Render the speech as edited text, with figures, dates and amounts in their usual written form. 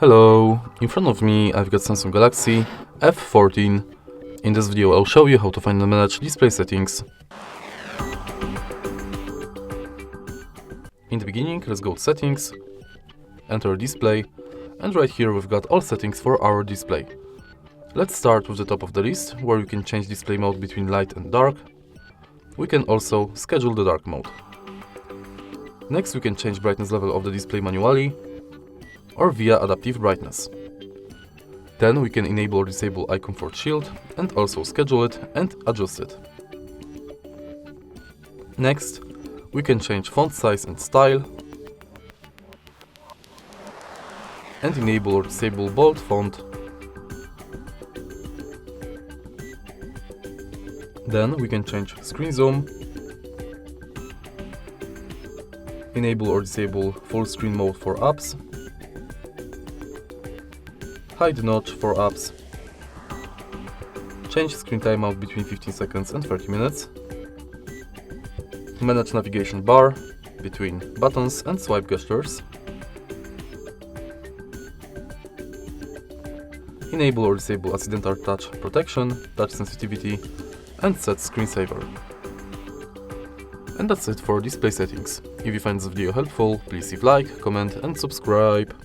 Hello, in front of me I've got Samsung Galaxy F14. In this video I'll show you how to find and manage display settings. In the beginning, let's go to settings, enter display, and right here we've got all settings for our display. Let's start with the top of the list, where you can change display mode between light and dark. We can also schedule the dark mode. Next we can change brightness level of the display manually or via adaptive brightness. Then we can enable or disable eye comfort shield and also schedule it and adjust it. Next, we can change font size and style and enable or disable bold font. Then we can change screen zoom, enable or disable full screen mode for apps, hide notch for apps, change screen timeout between 15 seconds and 30 minutes, manage navigation bar between buttons and swipe gestures, enable or disable accidental touch protection, touch sensitivity, and set screensaver. And that's it for display settings. If you find this video helpful, please leave like, comment and subscribe.